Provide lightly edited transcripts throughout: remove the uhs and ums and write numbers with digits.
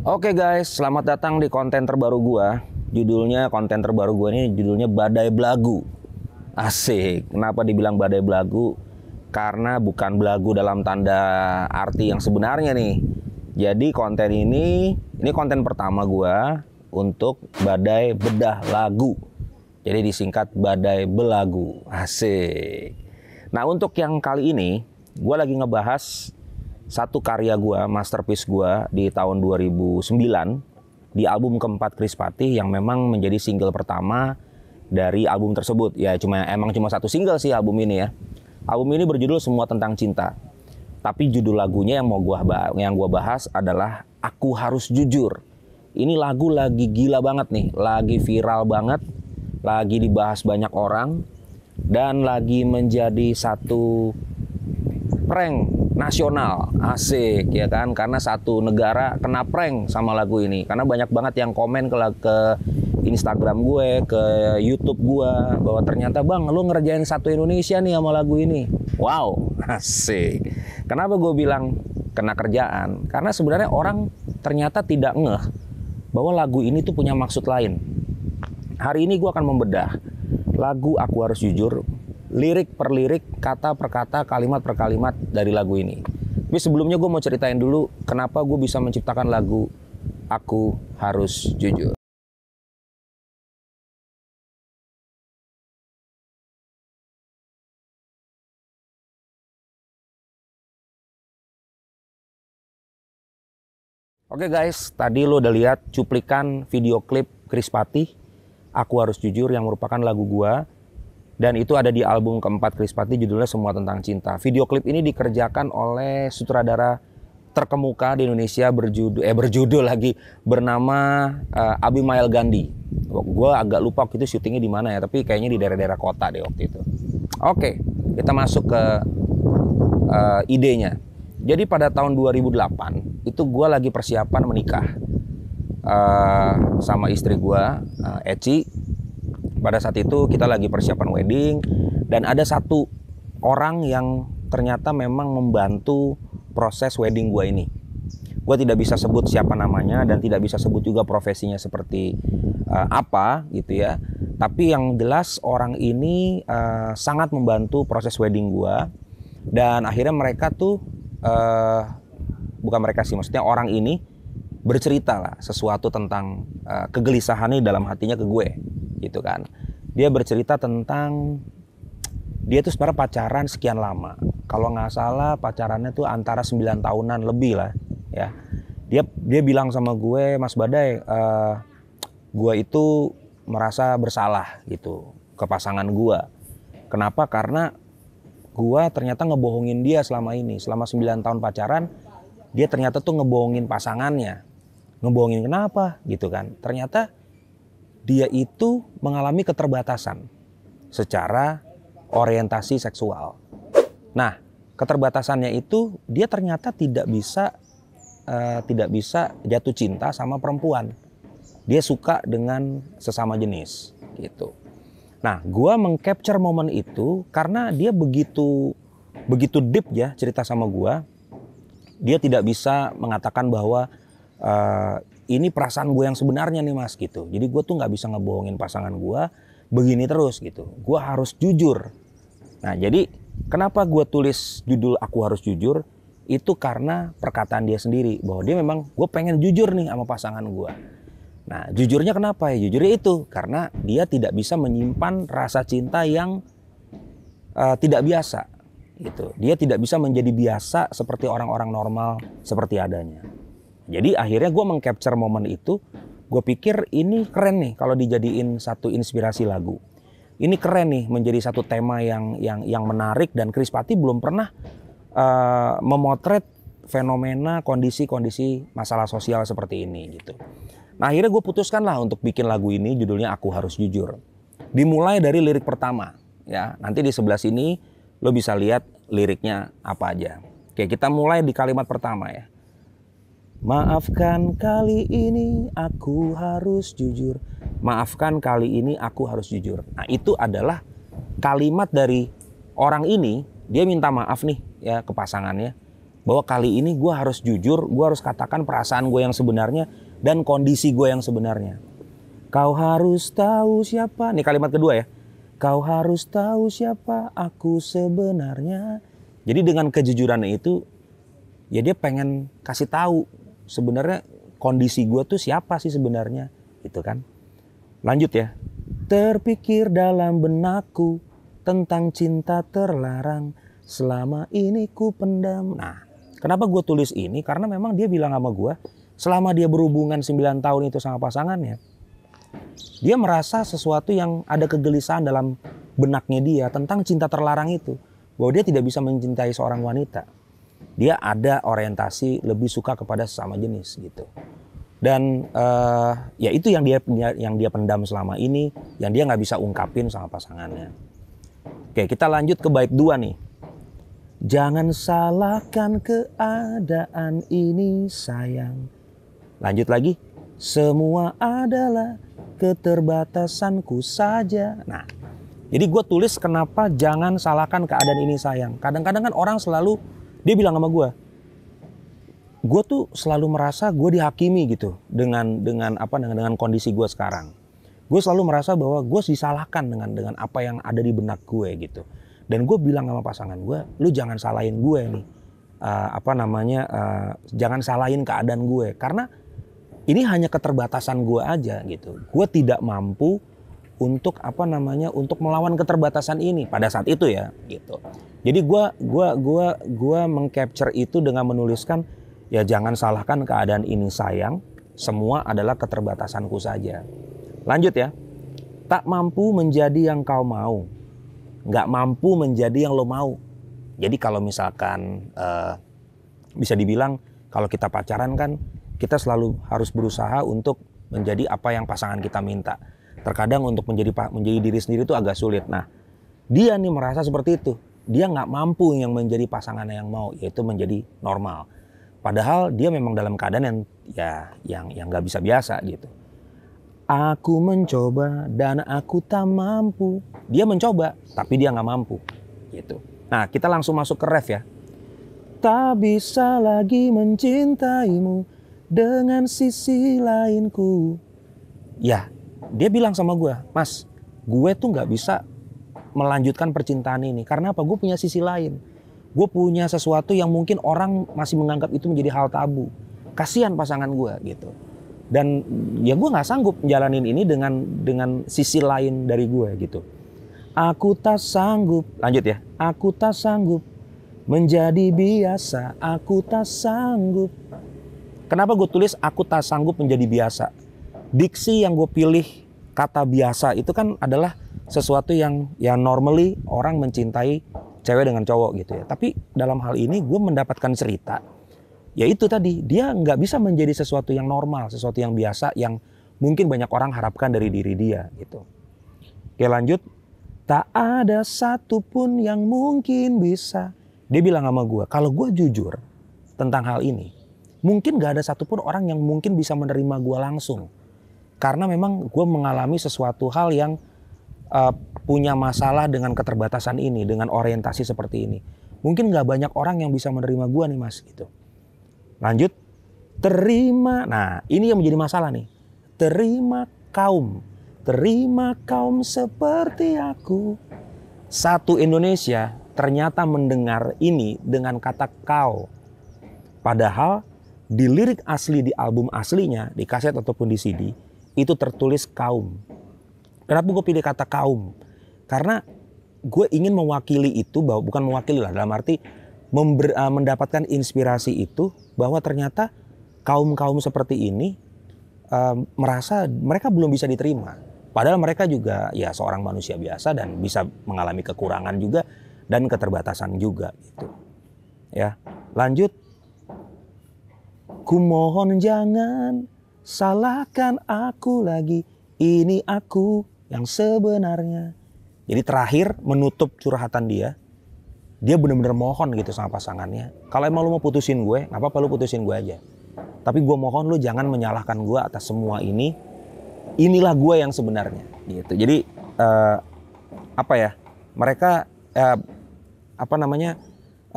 Oke guys, selamat datang di konten terbaru gua. Konten terbaru gua ini judulnya Badai Belagu. Asik. Kenapa dibilang badai belagu? Karena bukan belagu dalam tanda arti yang sebenarnya nih. Jadi konten ini konten pertama gua untuk Badai Bedah Lagu. Jadi disingkat Badai Belagu. Asik. Nah, untuk yang kali ini gua lagi ngebahas satu karya gua, masterpiece gua di tahun 2009 di album keempat Chris Patih yang memang menjadi single pertama dari album tersebut. Ya emang cuma satu single sih album ini ya. Album ini berjudul Semua Tentang Cinta. Tapi judul lagunya yang gua bahas adalah Aku Harus Jujur. Ini lagu lagi gila banget nih, lagi viral banget, lagi dibahas banyak orang dan lagi menjadi satu prank nasional. Asik ya kan, karena satu negara kena prank sama lagu ini, karena banyak banget yang komen ke Instagram gue, ke YouTube gue, bahwa ternyata bang lu ngerjain satu Indonesia nih sama lagu ini. Wow, asik. Kenapa gue bilang kena kerjaan? Karena sebenarnya orang ternyata tidak ngeh bahwa lagu ini tuh punya maksud lain. Hari ini gue akan membedah lagu Aku Harus Jujur, lirik per lirik, kata per kata, kalimat per kalimat dari lagu ini. Tapi sebelumnya gue mau ceritain dulu kenapa gue bisa menciptakan lagu Aku Harus Jujur. Oke guys, tadi lo udah lihat cuplikan video klip Chris Patih, Aku Harus Jujur, yang merupakan lagu gue. Dan itu ada di album keempat Chris Patih, judulnya Semua Tentang Cinta. Video klip ini dikerjakan oleh sutradara terkemuka di Indonesia bernama Abimael Gandhi. Gue agak lupa waktu itu syutingnya di mana ya, tapi kayaknya di daerah-daerah kota deh waktu itu. Oke, kita masuk ke idenya. Jadi pada tahun 2008 itu gue lagi persiapan menikah sama istri gue, Eci. Pada saat itu kita lagi persiapan wedding dan ada satu orang yang ternyata memang membantu proses wedding gue ini. Gue tidak bisa sebut siapa namanya dan tidak bisa sebut juga profesinya seperti apa gitu ya. Tapi yang jelas orang ini sangat membantu proses wedding gue. Dan akhirnya mereka tuh bukan mereka sih, maksudnya orang ini bercerita lah sesuatu tentang kegelisahannya dalam hatinya ke gue. Gitu kan, dia bercerita tentang dia tuh sebenarnya pacaran sekian lama, kalau nggak salah pacarannya tuh antara 9 tahunan lebih lah ya. Dia bilang sama gue, Mas Badai, gue itu merasa bersalah gitu ke pasangan gue. Kenapa? Karena gue ternyata ngebohongin dia selama ini, selama 9 tahun pacaran. Dia ternyata tuh ngebohongin pasangannya. Ngebohongin kenapa gitu kan, ternyata dia itu mengalami keterbatasan secara orientasi seksual. Nah, keterbatasannya itu dia ternyata tidak bisa jatuh cinta sama perempuan. Dia suka dengan sesama jenis gitu. Nah, gua mengcapture momen itu karena dia begitu deep ya cerita sama gua. Dia tidak bisa mengatakan bahwa ini perasaan gue yang sebenarnya nih mas gitu. Jadi gue tuh nggak bisa ngebohongin pasangan gue begini terus gitu. Gue harus jujur. Nah jadi kenapa gue tulis judul Aku Harus Jujur? Itu karena perkataan dia sendiri bahwa dia memang, gue pengen jujur nih sama pasangan gue. Nah jujurnya kenapa ya? Jujurnya itu karena dia tidak bisa menyimpan rasa cinta yang tidak biasa gitu. Dia tidak bisa menjadi biasa seperti orang-orang normal seperti adanya. Jadi akhirnya gue mengcapture momen itu. Gue pikir ini keren nih kalau dijadiin satu inspirasi lagu. Ini keren nih menjadi satu tema yang menarik, dan Chris Patih belum pernah memotret fenomena kondisi-kondisi masalah sosial seperti ini gitu. Nah akhirnya gue putuskan lah untuk bikin lagu ini, judulnya Aku Harus Jujur. Dimulai dari lirik pertama ya. Nanti di sebelah sini lo bisa lihat liriknya apa aja. Oke, kita mulai di kalimat pertama ya. Maafkan kali ini aku harus jujur. Maafkan kali ini aku harus jujur. Nah itu adalah kalimat dari orang ini. Dia minta maaf nih ya ke pasangannya. bahwa kali ini gue harus jujur, gue harus katakan perasaan gue yang sebenarnya dan kondisi gue yang sebenarnya. Kau harus tahu siapa, nih kalimat kedua ya. Kau harus tahu siapa aku sebenarnya. Jadi dengan kejujuran itu, ya dia pengen kasih tahu sebenarnya kondisi gue tuh siapa sih sebenarnya, gitu kan. Lanjut ya. Terpikir dalam benakku tentang cinta terlarang, selama ini ku pendam. Nah, kenapa gue tulis ini? Karena memang dia bilang sama gue, selama dia berhubungan 9 tahun itu sama pasangannya, dia merasa sesuatu yang ada kegelisahan dalam benaknya dia tentang cinta terlarang itu. Bahwa dia tidak bisa mencintai seorang wanita. Dia ada orientasi lebih suka kepada sesama jenis gitu. Dan ya itu yang dia pendam selama ini, yang dia nggak bisa ungkapin sama pasangannya. Oke, kita lanjut ke bait 2 nih. Jangan salahkan keadaan ini sayang. Lanjut lagi. Semua adalah keterbatasanku saja. Nah, jadi gue tulis kenapa jangan salahkan keadaan ini sayang. Kadang-kadang kan orang selalu, dia bilang sama gue tuh selalu merasa gue dihakimi gitu dengan kondisi gue sekarang. Gue selalu merasa bahwa gue disalahkan dengan apa yang ada di benak gue gitu. Dan gue bilang sama pasangan gue, lu jangan salahin gue nih, jangan salahin keadaan gue, karena ini hanya keterbatasan gue aja gitu. Gue tidak mampu untuk untuk melawan keterbatasan ini pada saat itu ya gitu. Jadi gue mengcapture itu dengan menuliskan, ya jangan salahkan keadaan ini sayang, semua adalah keterbatasanku saja. Lanjut ya. Tak mampu menjadi yang kau mau, nggak mampu menjadi yang lo mau. Jadi kalau misalkan bisa dibilang kalau kita pacaran kan kita selalu harus berusaha untuk menjadi apa yang pasangan kita minta. Terkadang untuk menjadi diri sendiri itu agak sulit. Nah, dia nih merasa seperti itu. Dia nggak mampu yang menjadi pasangannya yang mau, yaitu menjadi normal. Padahal dia memang dalam keadaan yang nggak bisa biasa gitu. Aku mencoba dan aku tak mampu. Dia mencoba, tapi dia nggak mampu gitu. Nah, kita langsung masuk ke ref ya. Tak bisa lagi mencintaimu dengan sisi lainku. Ya, dia bilang sama gue, Mas, gue tuh gak bisa melanjutkan percintaan ini. Karena apa? Gue punya sisi lain. Gue punya sesuatu yang mungkin orang masih menganggap itu menjadi hal tabu. Kasihan pasangan gue gitu. Dan ya gue gak sanggup menjalanin ini dengan sisi lain dari gue gitu. Aku tak sanggup, lanjut ya. Aku tak sanggup menjadi biasa, aku tak sanggup. Kenapa gue tulis aku tak sanggup menjadi biasa? Diksi yang gue pilih kata biasa itu kan adalah sesuatu yang normally orang mencintai cewek dengan cowok gitu ya. Tapi dalam hal ini gue mendapatkan cerita, yaitu tadi dia nggak bisa menjadi sesuatu yang normal, sesuatu yang biasa yang mungkin banyak orang harapkan dari diri dia gitu. Oke, lanjut. Tak ada satupun yang mungkin bisa. Dia bilang sama gue, kalau gue jujur tentang hal ini, mungkin gak ada satupun orang yang mungkin bisa menerima gue langsung. Karena memang gue mengalami sesuatu hal yang punya masalah dengan keterbatasan ini, dengan orientasi seperti ini. Mungkin gak banyak orang yang bisa menerima gue nih mas gitu. Lanjut, terima. Nah ini yang menjadi masalah nih. Terima kaum seperti aku. Satu Indonesia ternyata mendengar ini dengan kata kau. Padahal di lirik asli, di album aslinya, di kaset ataupun di CD, itu tertulis kaum. Kenapa gue pilih kata kaum? Karena gue ingin mewakili itu, bahwa bukan mewakili lah, dalam arti mendapatkan inspirasi itu, bahwa ternyata kaum-kaum seperti ini merasa mereka belum bisa diterima. Padahal mereka juga ya seorang manusia biasa dan bisa mengalami kekurangan juga dan keterbatasan juga gitu. Ya, lanjut. Kumohon jangan salahkan aku lagi, ini aku yang sebenarnya. Jadi terakhir menutup curhatan dia benar-benar mohon gitu sama pasangannya. Kalau emang lu mau putusin gue, nggak apa-apa lu putusin gue aja. Tapi gue mohon lu jangan menyalahkan gue atas semua ini. Inilah gue yang sebenarnya gitu. Jadi mereka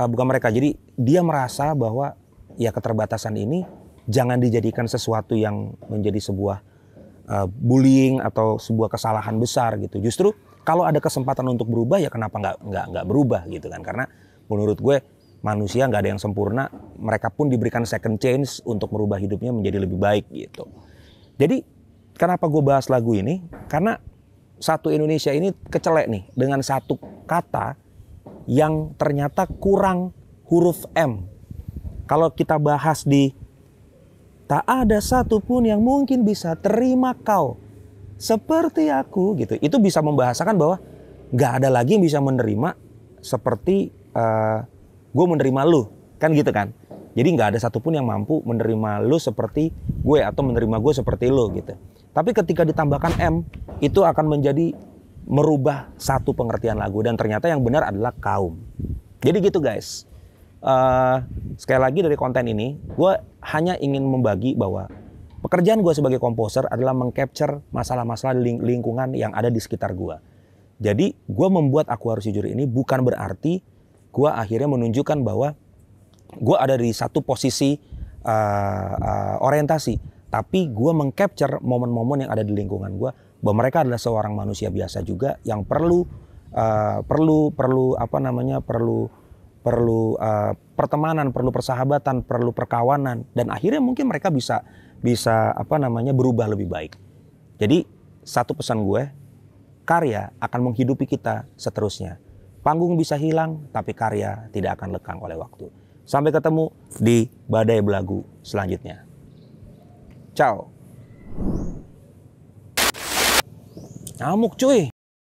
bukan mereka. Jadi dia merasa bahwa ya keterbatasan ini jangan dijadikan sesuatu yang menjadi sebuah bullying atau sebuah kesalahan besar gitu. Justru kalau ada kesempatan untuk berubah ya kenapa nggak berubah gitu kan? Karena menurut gue manusia nggak ada yang sempurna, mereka pun diberikan second chance untuk merubah hidupnya menjadi lebih baik gitu. Jadi kenapa gue bahas lagu ini? Karena satu Indonesia ini kecelek nih dengan satu kata yang ternyata kurang huruf M. Kalau kita bahas di tak ada satupun yang mungkin bisa terima kau seperti aku gitu. Itu bisa membahasakan bahwa nggak ada lagi yang bisa menerima seperti gue menerima lu, kan gitu kan. Jadi nggak ada satupun yang mampu menerima lu seperti gue atau menerima gue seperti lu gitu. Tapi ketika ditambahkan M, itu akan menjadi merubah satu pengertian lagu. Dan ternyata yang benar adalah kaum. Jadi gitu guys. Sekali lagi dari konten ini, gue hanya ingin membagi bahwa pekerjaan gue sebagai komposer adalah mengcapture masalah-masalah di lingkungan yang ada di sekitar gue. Jadi gue membuat Aku Harus Jujur ini bukan berarti gue akhirnya menunjukkan bahwa gue ada di satu posisi orientasi. Tapi gue mengcapture momen-momen yang ada di lingkungan gue, bahwa mereka adalah seorang manusia biasa juga yang perlu pertemanan, perlu persahabatan, perlu perkawanan, dan akhirnya mungkin mereka bisa berubah lebih baik. Jadi satu pesan gue, karya akan menghidupi kita seterusnya. Panggung bisa hilang, tapi karya tidak akan lekang oleh waktu. Sampai ketemu di Badai Belagu selanjutnya. Ciao. Ngamuk cuy.